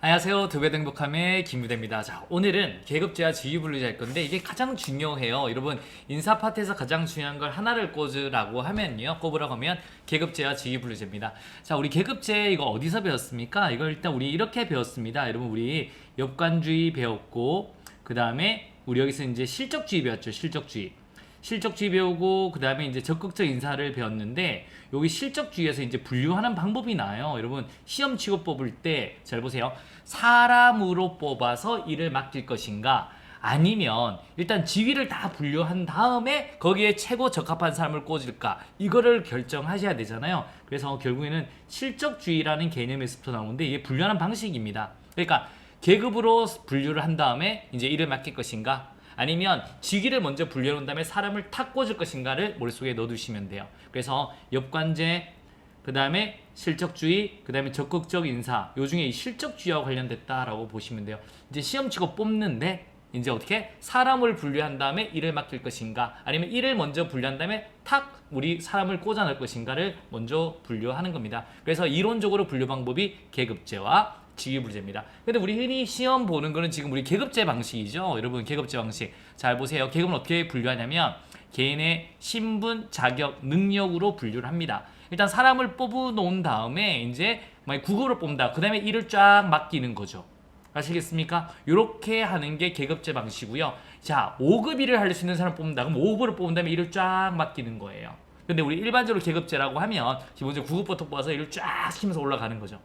안녕하세요. 두배 행복함의 김유대입니다. 자, 오늘은 계급제와 지위분류제 할 건데 이게 가장 중요해요. 여러분, 인사 파트에서 가장 중요한 걸 하나를 꼽으라고 하면 계급제와 지위분류제입니다. 자, 우리 계급제 이거 어디서 배웠습니까? 이걸 일단 우리 이렇게 배웠습니다. 여러분, 우리 역관주의 배웠고, 그 다음에 우리 여기서 이제 실적주의 배웠죠. 실적주의 배우고 그 다음에 이제 적극적 인사를 배웠는데 여기 실적주의에서 이제 분류하는 방법이 나와요. 여러분 시험 치고 뽑을 때 잘 보세요. 사람으로 뽑아서 일을 맡길 것인가 아니면 일단 지위를 다 분류한 다음에 거기에 최고 적합한 사람을 꽂을까 이거를 결정하셔야 되잖아요. 그래서 결국에는 실적주의라는 개념에서부터 나오는데 이게 분류하는 방식입니다. 그러니까 계급으로 분류를 한 다음에 이제 일을 맡길 것인가 아니면 직위를 먼저 분류해 놓은 다음에 사람을 탁 꽂을 것인가를 머릿속에 넣어두시면 돼요. 그래서 역관제, 그 다음에 실적주의, 그 다음에 적극적 인사, 요 중에 이 실적주의와 관련됐다라고 보시면 돼요. 이제 시험 치고 뽑는데 이제 어떻게 사람을 분류한 다음에 일을 맡길 것인가 아니면 일을 먼저 분류한 다음에 탁 우리 사람을 꽂아 넣을 것인가를 먼저 분류하는 겁니다. 그래서 이론적으로 분류 방법이 계급제와 지위분류제입니다. 근데 우리 흔히 시험 보는 거는 지금 우리 계급제 방식이죠. 여러분 계급제 방식 잘 보세요. 계급은 어떻게 분류하냐면 개인의 신분, 자격, 능력으로 분류를 합니다. 일단 사람을 뽑아 놓은 다음에 이제 만약 9급으로 뽑는다. 그 다음에 일을 쫙 맡기는 거죠. 아시겠습니까? 이렇게 하는 게 계급제 방식이고요. 자, 5급 일을 할 수 있는 사람 뽑는다. 그럼 5급으로 뽑은 다음에 일을 쫙 맡기는 거예요. 근데 우리 일반적으로 계급제라고 하면 기본적으로 9급부터 뽑아서 일을 쫙 시키면서 올라가는 거죠.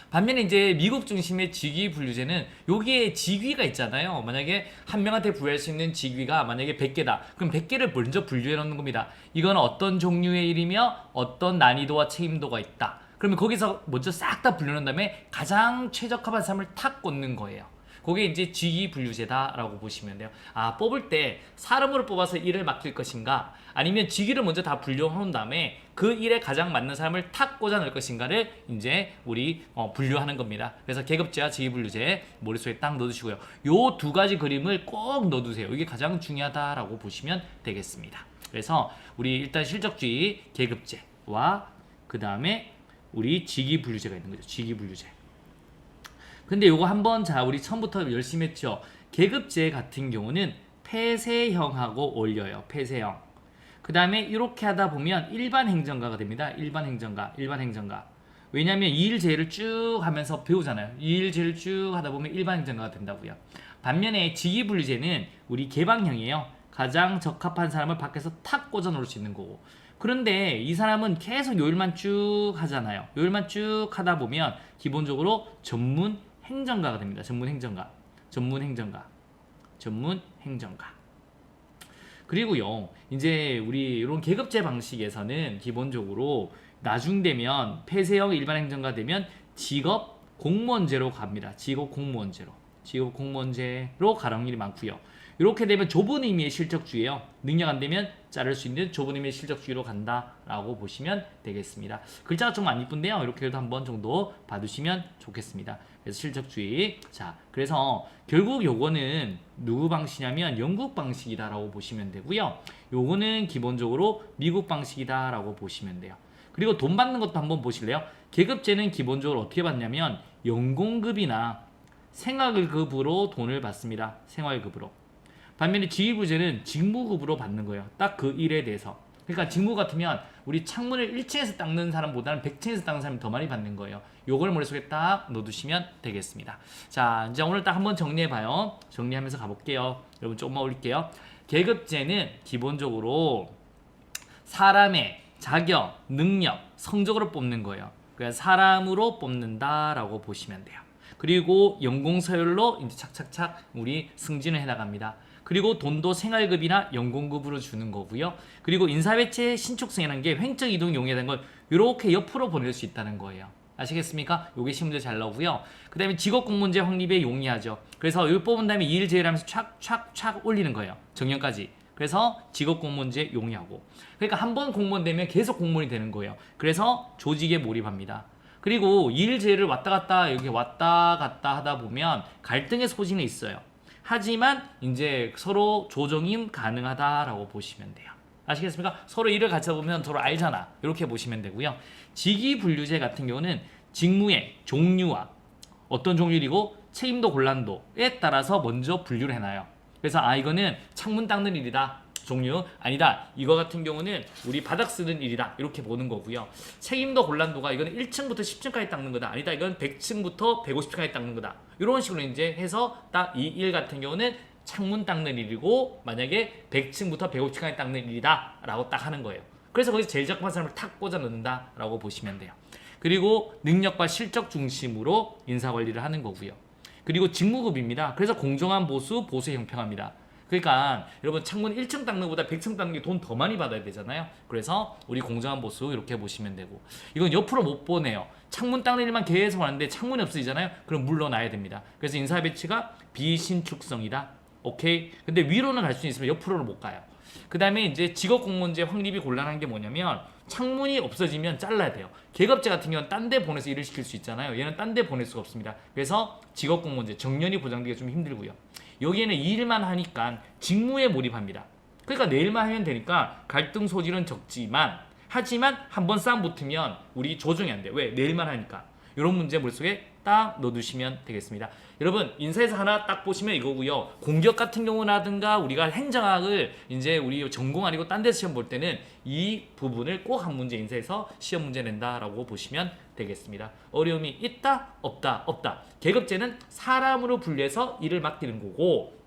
반면에 이제 미국 중심의 직위 분류제는 여기에 직위가 있잖아요. 만약에 한 명한테 부여할 수 있는 직위가 만약에 100개다. 그럼 100개를 먼저 분류해 놓는 겁니다. 이건 어떤 종류의 일이며 어떤 난이도와 책임도가 있다. 그러면 거기서 먼저 싹 다 분류한 다음에 가장 최적화한 사람을 탁 꽂는 거예요. 그게 이제 직위 분류제다라고 보시면 돼요. 아, 뽑을 때 사람으로 뽑아서 일을 맡길 것인가 아니면 직위를 먼저 다 분류해 놓은 다음에 그 일에 가장 맞는 사람을 탁 꽂아 넣을 것인가를 이제 우리 분류하는 겁니다. 그래서 계급제와 직위 분류제 머릿속에 딱 넣어두시고요. 요 두 가지 그림을 꼭 넣어두세요. 이게 가장 중요하다라고 보시면 되겠습니다. 그래서 우리 일단 실적주의 계급제와 그 다음에 우리 직위 분류제가 있는 거죠. 직위 분류제. 근데 요거 한번 자 우리 처음부터 열심히 했죠. 계급제 같은 경우는 폐쇄형하고 올려요. 폐쇄형. 그 다음에 이렇게 하다 보면 일반 행정가가 됩니다. 일반 행정가. 왜냐하면 이일제를 쭉 하면서 배우잖아요. 이일제를 쭉 하다 보면 일반 행정가가 된다고요. 반면에 직위분류제는 우리 개방형이에요. 가장 적합한 사람을 밖에서 탁 꽂아 놓을 수 있는 거고. 그런데 이 사람은 계속 요 일만 쭉 하잖아요. 요 일만 쭉 하다 보면 기본적으로 전문 행정가가 됩니다. 전문 행정가. 그리고요, 이제 우리 이런 계급제 방식에서는 기본적으로 나중 되면 폐쇄형 일반 행정가 되면 직업 공무원제로 갑니다. 직업 공무원제로 가는 일이 많고요. 이렇게 되면 좁은 의미의 실적주의예요. 능력 안 되면 자를 수 있는 좁은 의미의 실적주의로 간다라고 보시면 되겠습니다. 글자가 좀 안 이쁜데요. 이렇게도 한번 정도 봐두시면 좋겠습니다. 그래서 실적주의. 자, 그래서 결국 요거는 누구 방식이냐면 영국 방식이다라고 보시면 되고요. 요거는 기본적으로 미국 방식이다라고 보시면 돼요. 그리고 돈 받는 것도 한번 보실래요? 계급제는 기본적으로 어떻게 받냐면 연공급이나 생활급으로 돈을 받습니다. 생활급으로. 반면에 지휘부제는 직무급으로 받는 거예요. 딱 그 일에 대해서. 그러니까 직무 같으면 우리 창문을 1층에서 닦는 사람보다는 100층에서 닦는 사람이 더 많이 받는 거예요. 요걸 머릿속에 딱 넣어두시면 되겠습니다. 자, 이제 오늘 딱 한번 정리해봐요. 정리하면서 가볼게요. 여러분 조금만 올릴게요. 계급제는 기본적으로 사람의 자격, 능력, 성적으로 뽑는 거예요. 그러니까 사람으로 뽑는다라고 보시면 돼요. 그리고 연공서열로 이제 착착착 우리 승진을 해나갑니다. 그리고 돈도 생활급이나 연공급으로 주는 거고요. 그리고 인사배치의 신축성이라는 게 횡적 이동 용이라는 걸 이렇게 옆으로 보낼 수 있다는 거예요. 아시겠습니까? 요게 시험문제 잘 나오고요. 그 다음에 직업공무원제 확립에 용이하죠. 그래서 이거 뽑은 다음에 이일 제외하면서 촥촥촥 올리는 거예요. 정년까지. 그래서 직업공무원제 용이하고. 그러니까 한 번 공무원 되면 계속 공무원이 되는 거예요. 그래서 조직에 몰입합니다. 그리고 일제를 왔다 갔다 이렇게 왔다 갔다 하다 보면 갈등의 소지는 있어요. 하지만 이제 서로 조정이 가능하다라고 보시면 돼요. 아시겠습니까? 서로 일을 같이 해보면 서로 알잖아. 이렇게 보시면 되고요. 직위분류제 같은 경우는 직무의 종류와 어떤 종류이고 책임도 곤란도에 따라서 먼저 분류를 해놔요. 그래서 이거는 창문 닦는 일이다. 종류 아니다. 이거 같은 경우는 우리 바닥 쓰는 일이다. 이렇게 보는 거고요. 책임도 곤란도가 이거는 1층부터 10층까지 닦는 거다. 아니다. 이건 100층부터 150층까지 닦는 거다. 이런 식으로 이제 해서 딱 이 일 같은 경우는 창문 닦는 일이고 만약에 100층부터 150층까지 닦는 일이다 라고 딱 하는 거예요. 그래서 거기서 제일 적합한 사람을 탁 꽂아 넣는다 라고 보시면 돼요. 그리고 능력과 실적 중심으로 인사관리를 하는 거고요. 그리고 직무급입니다. 그래서 공정한 보수, 보수의 형평합니다. 그러니까 여러분 창문 1층 닦는 것보다 100층 닦는 게 돈 더 많이 받아야 되잖아요. 그래서 우리 공정한 보수 이렇게 보시면 되고, 이건 옆으로 못 보내요. 창문 닦는 일만 계속 하는데 창문이 없어지잖아요. 그럼 물러나야 됩니다. 그래서 인사 배치가 비신축성이다. 오케이. 근데 위로는 갈 수 있으면 옆으로는 못 가요. 그 다음에 이제 직업공무원제 확립이 곤란한 게 뭐냐면 창문이 없어지면 잘라야 돼요. 계급제 같은 경우는 딴 데 보내서 일을 시킬 수 있잖아요. 얘는 딴 데 보낼 수가 없습니다. 그래서 직업공무원제 정년이 보장되기가 좀 힘들고요. 여기에는 이 일만 하니까 직무에 몰입합니다. 그러니까 내일만 하면 되니까 갈등 소지는 적지만 하지만 한번 싸움 붙으면 우리 조정이 안 돼요. 왜? 내일만 하니까. 이런 문제 머릿속에 딱 넣어두시면 되겠습니다. 여러분 인사에서 하나 딱 보시면 이거고요. 공격 같은 경우라든가 우리가 행정학을 이제 우리 전공 아니고 딴 데서 시험 볼 때는 이 부분을 꼭 한 문제 인사에서 시험 문제 낸다라고 보시면 되겠습니다. 어려움이 있다? 없다? 없다. 계급제는 사람으로 분류해서 일을 맡기는 거고,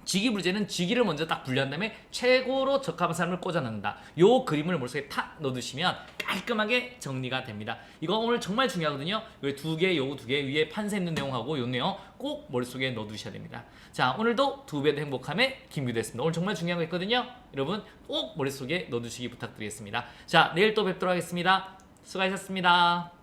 직위불제는 직위를 먼저 딱 분류한 다음에 최고로 적합한 사람을 꽂아 넣는다. 요 그림을 머릿속에 탁 넣어두시면 깔끔하게 정리가 됩니다. 이거 오늘 정말 중요하거든요. 요 두 개, 요 두 개 위에 판세 있는 내용하고 요 내용 꼭 머릿속에 넣어두셔야 됩니다. 자, 오늘도 두 배의 행복함의 김규대였습니다. 오늘 정말 중요한 거 있거든요. 여러분 꼭 머릿속에 넣어두시기 부탁드리겠습니다. 자, 내일 또 뵙도록 하겠습니다. 수고하셨습니다.